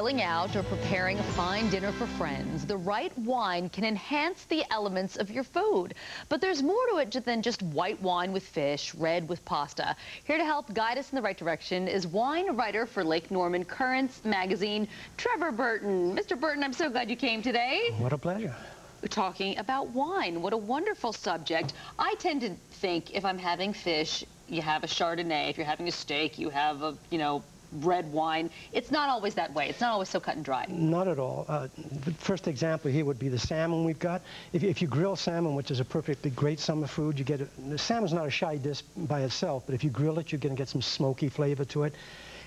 grilling out or preparing a fine dinner for friends, the right wine can enhance the elements of your food. But there's more to it than just white wine with fish, red with pasta. Here to help guide us in the right direction is wine writer for Lake Norman Currents magazine, Trevor Burton. Mr. Burton, I'm so glad you came today. What a pleasure. We're talking about wine. What a wonderful subject. I tend to think if I'm having fish, you have a Chardonnay. If you're having a steak, you have a, red wine. It's not always that way. It's not always so cut and dry. Not at all. The first example here would be the salmon we've got. If you grill salmon, which is a perfectly great summer food, you get the salmon's not a shy dish by itself, but if you grill it, you're going to get some smoky flavor to it.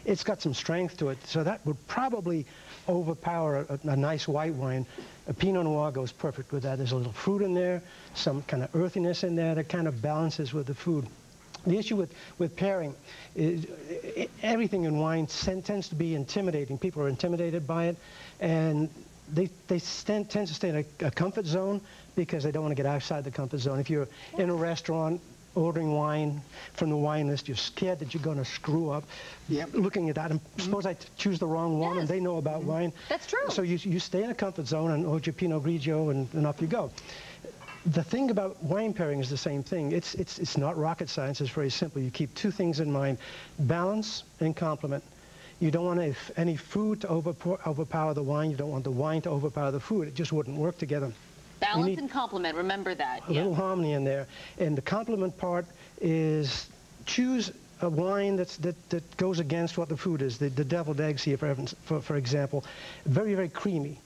It's got some strength to it, so that would probably overpower a nice white wine. A Pinot Noir goes perfect with that. There's a little fruit in there, some kind of earthiness in there that kind of balances with the food. The issue with pairing is everything in wine tends to be intimidating. People are intimidated by it, and they tend to stay in a comfort zone because they don't want to get outside the comfort zone. If you're in a restaurant ordering wine from the wine list, you're scared that you're going to screw up. Yep. Looking at that, and suppose I choose the wrong one, and they know about wine. That's true. So you stay in a comfort zone and order your Pinot Grigio, and off you go. The thing about wine pairing is the same thing. It's not rocket science. It's very simple. You keep two things in mind: balance and complement. You don't want any food to overpower the wine. You don't want the wine to overpower the food. It just wouldn't work together. Balance and complement. Remember that. A little harmony in there. And the complement part is choose a wine that goes against what the food is. The deviled eggs here, for example, very, very creamy.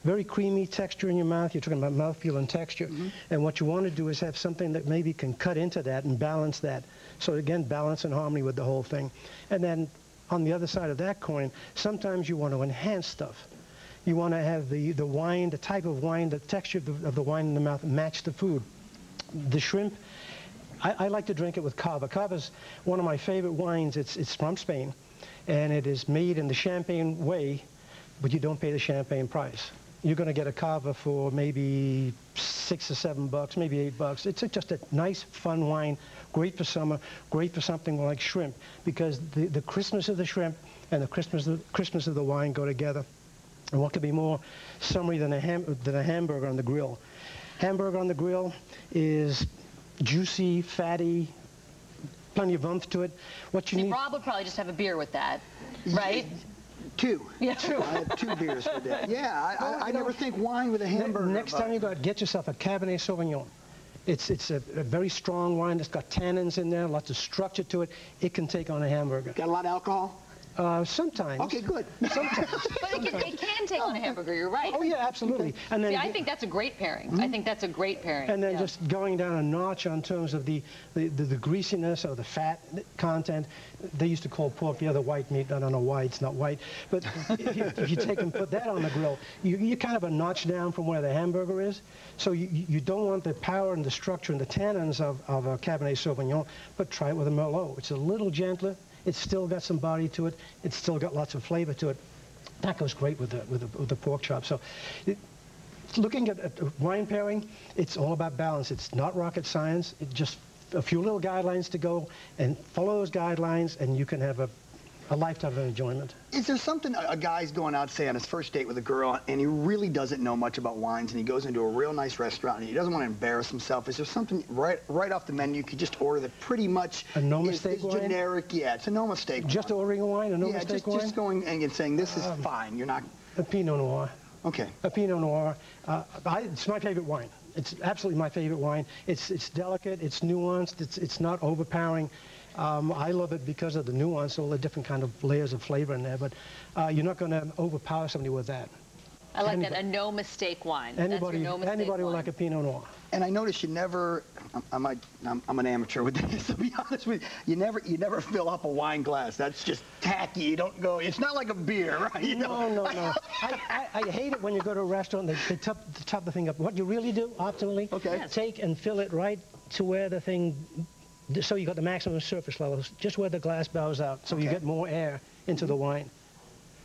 Very creamy texture in your mouth. You're talking about mouthfeel and texture. And what you want to do is have something that maybe can cut into that and balance that. So again, balance and harmony with the whole thing. And then on the other side of that coin, sometimes you want to enhance stuff. You want to have the wine, the type of wine, the texture of the wine in the mouth match the food. The shrimp, I like to drink it with cava. Cava's one of my favorite wines. It's from Spain, and it is made in the Champagne way, but you don't pay the Champagne price. You're going to get a cava for maybe $6 or $7, maybe $8. It's just a nice, fun wine, great for summer, great for something like shrimp, because the crispness of the shrimp and the crispness of the wine go together. And what could be more summery than a hamburger on the grill? Hamburger on the grill is juicy, fatty, plenty of oomph to it. What you need. Rob would probably just have a beer with that, right? Two. Yeah. Two. I had 2 beers for that. Yeah, I never think wine with a hamburger. Next time you go out, get yourself a Cabernet Sauvignon. It's a very strong wine. It's got tannins in there, lots of structure to it. It can take on a hamburger. Got a lot of alcohol? Sometimes. Okay, good. Sometimes. But it can take on a hamburger, you're right. Oh, yeah, absolutely. And then, see, I think that's a great pairing. I think that's a great pairing. And then just going down a notch on terms of the greasiness or the fat content. They used to call pork the other white meat. I don't know why it's not white. But if you take and put that on the grill, you're kind of a notch down from where the hamburger is. So you don't want the power and the structure and the tannins of a Cabernet Sauvignon, but try it with a Merlot. It's a little gentler. It's still got some body to it. It's still got lots of flavor to it. That goes great with the pork chop. So looking at wine pairing, it's all about balance. It's not rocket science. It's just a few little guidelines to go and follow those guidelines, and you can have a lifetime of enjoyment. Is there something a guy's going out, say, on his first date with a girl, and he really doesn't know much about wines, and he goes into a real nice restaurant, and he doesn't want to embarrass himself? Is there something right off the menu you could just order that pretty much a no-mistake is generic? Yeah, it's a no-mistake wine. Just ordering a wine, a no-mistake wine? Yeah, just going and saying, this is fine, you're not... A Pinot Noir. Okay. A Pinot Noir. It's my favorite wine. It's absolutely my favorite wine. It's delicate, it's nuanced, it's not overpowering. I love it because of the nuance, all the different kind of layers of flavor in there, but you're not going to overpower somebody with that. I like that, a no-mistake wine. Anybody will like a Pinot Noir. And I notice you never, I'm an amateur with this, to be honest with you, you never fill up a wine glass. That's just tacky. You don't go, it's not like a beer, right? You No. I hate it when you go to a restaurant and they top the thing up. What you really do, optimally, take and fill it right to where the thing, so you got the maximum surface levels, just where the glass bows out, so you get more air into the wine.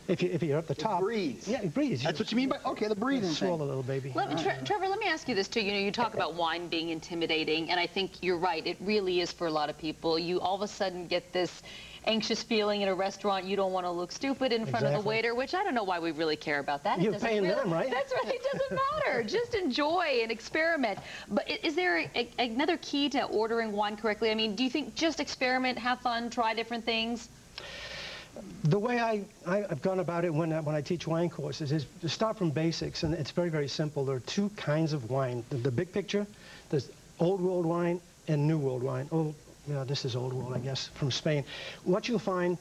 If you're at the top. It breathes. Yeah, it breathes. That's what you mean by, okay, the breathing thing. Swallow, little baby. Trevor, let me ask you this, too. You talk about wine being intimidating, and I think you're right. It really is for a lot of people. You all of a sudden get this anxious feeling in a restaurant. You don't want to look stupid in front of the waiter, which I don't know why we really care about that. You're paying them, right? That's right. It doesn't matter. Just enjoy and experiment. But is there another key to ordering wine correctly? I mean, do you think just experiment, have fun, try different things? The way I've gone about it when I teach wine courses is to start from basics, and it's very, very simple. There are two kinds of wine. The big picture, there's Old World wine and New World wine. Oh, yeah, this is Old World, I guess, from Spain. What you'll find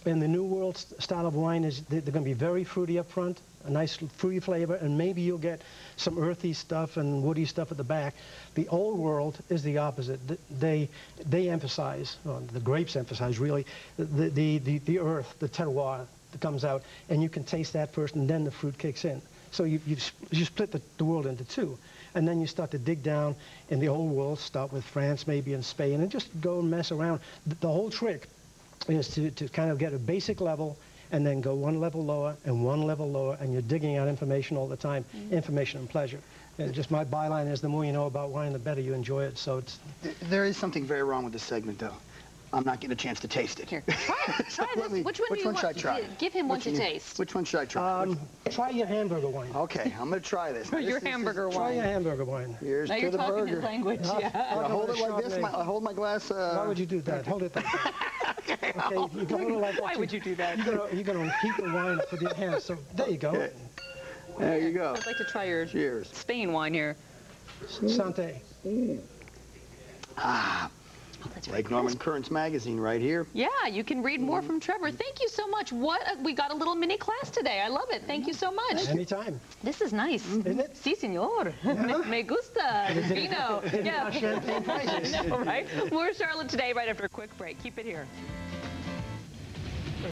in the New World style of wine is they're going to be very fruity up front, a nice fruity flavor, and maybe you'll get some earthy stuff and woody stuff at the back. The Old World is the opposite. They emphasize, well, the grapes emphasize really, the earth, the terroir that comes out, and you can taste that first, and then the fruit kicks in. So you split the world into two, and then you start to dig down in the Old World, start with France maybe and Spain, and just go and mess around. The whole trick is to kind of get a basic level and then go one level lower and one level lower, and you're digging out information all the time, information and pleasure. And just my byline is the more you know about wine, the better you enjoy it. So it's... There is something very wrong with this segment, though. I'm not getting a chance to taste it. Here, try it. Try this. Which one should I try? Give him one to taste. Which one should I try? Try your hamburger wine. Okay, I'm going to try this. Your hamburger wine. Try your hamburger wine. Here's now to you're the talking burger. his language. I hold it like this. I hold my glass. Why would you do that? Hold it that way. Okay, you go like that. Why would you do that? You're going to heat the wine up with your hands. So there you go. Okay. There you go. I'd like to try your Spain wine here. Santé. Ah. Oh, that's Lake Norman Currents magazine right here. Yeah, you can read more from Trevor. Thank you so much. We got a little mini class today. I love it. Thank you so much. Anytime. This is nice. Isn't it? Sí, señor. Me gusta. Vino. Yeah. Champagne prices. I know, right? More Charlotte today right after a quick break. Keep it here.